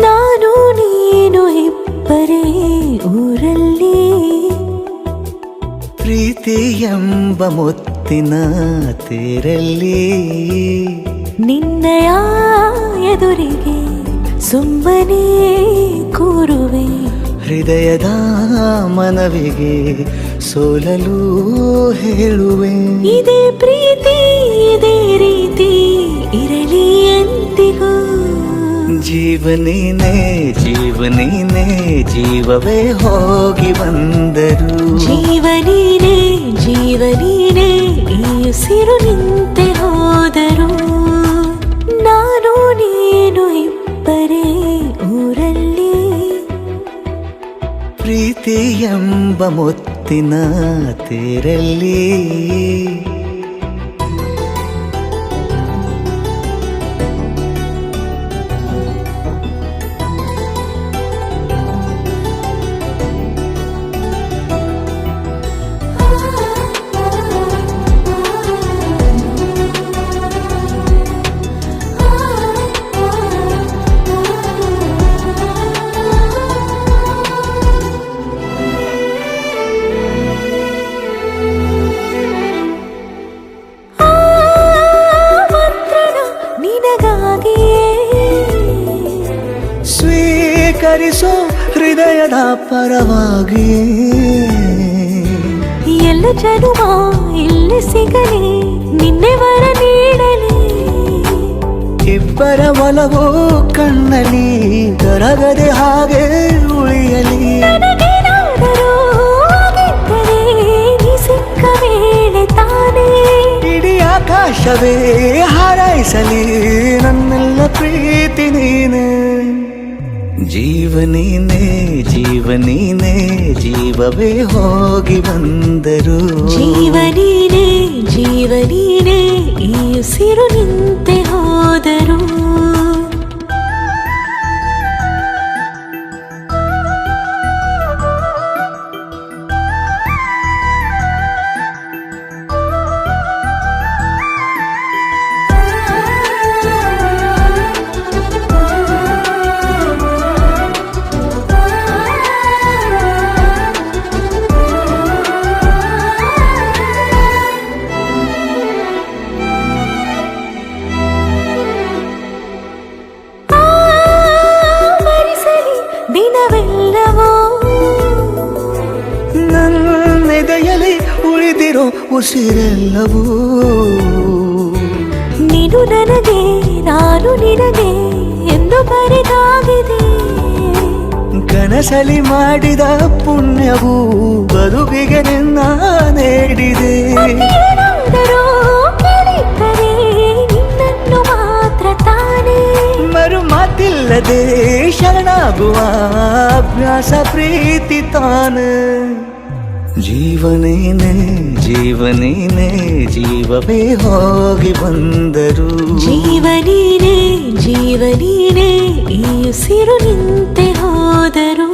ನಾನು ನೀನು ಇಬ್ಬರೇ ಊರಲ್ಲಿ, ಪ್ರೀತಿ ಎಂಬ ಮುತ್ತಿನ ತೇರಲ್ಲಿ, ನಿನ್ನಯ ಎದುರಿಗೆ ಸುಮ್ಮನೆ ಕೂರುವೆ. ಹೃದಯದ ಮನವಿಗೆ ಸೋಲಲು ಹೇಳುವೆ. ಇದೇ ಪ್ರೀತಿ ಇದೇ ರೀತಿ ಇರಲಿ ಎಂದಿಗೂ. ಜೀವನೇನೆ ಜೀವನೇನೆ ಜೀವವೇ ಹೋಗಿ ಬಂದರು. ಜೀವನೀನೇ ಜೀವನೀನೇ ಈ ಉಸಿರು ನಿಂತೆ ಹೋದರು. ನಾನು ನೀನು ಇಬ್ಬರೇ ಊರಲ್ಲಿ, ಪ್ರೀತಿ ಎಂಬ ಮುತ್ತಿನ ತೇರಲ್ಲಿ. ಸ್ವೀಕರಿಸೋ ಹೃದಯದ ಪರವಾಗಿ. ಎಲ್ಲ ಜನುಮ ಇಲ್ಲಿ ಸಿಗಲಿ, ನಿನ್ನೆ ವರ ನೀಡಲಿ. ಇಬ್ಬರ ಒಲವು ಕಣ್ಣಲ್ಲಿ ಕರಗದೆ ಹಾಗೆ ಉಳಿಯಲಿ. ನನಗೇನಾದರೂ ಆಗಿದ್ದರೆ ನೀ ಸಿಕ್ಕ ವೇಳೆ ತಾನೇ ಇಡೀ ಆಕಾಶವೇ ಹಾರೈಸಲಿ ನನ್ನೆಲ್ಲ ಪ್ರೀತಿ ನೀನೆ. ಜೀವನೀನೇ ಜೀವನೀನೇ ಜೀವವೇ ಹೋಗಿ ಬಂದರು. ಜೀವನೀನೇ ಜೀವನೀನೇ ಈ ಉಸಿರು ನಿಂತೆ ಹೋದರು. ದಿನವೆಲ್ಲವೋ ನನ್ನೆದೆಯಲ್ಲಿ ಉಳಿದಿರೋ ಉಸಿರೆಲ್ಲವೂ ನೀನು ನನಗೆ ನಾನು ನಿನಗೆ ಎಂದು ಬರೆದಾಗಿದೆ. ಕನಸಲಿ ಮಾಡಿದ ಪುಣ್ಯವು ಬದುಕಿಗೆ ನಿನ್ನ ನೀಡಿದೆ. ಏನಾದರೂ ಕೇಳಿದ್ದರೆ ನಿನ್ನನ್ನು ಮಾತ್ರ ತಾನೇ, ಮರು ಮಾತಿಲ್ಲದೆ ಶರಣಾಗುವ ಅಭ್ಯಾಸ ಪ್ರೀತಿ ತಾನೆ. ಜೀವನೇನೆ ಜೀವನೇನೆ ಜೀವವೇ ಹೋಗಿ ಬಂದರು. ಜೀವನೀನೇ ಜೀವನೀನೇ ಈ ಉಸಿರು ನಿಂತೆ ಹೋದರು.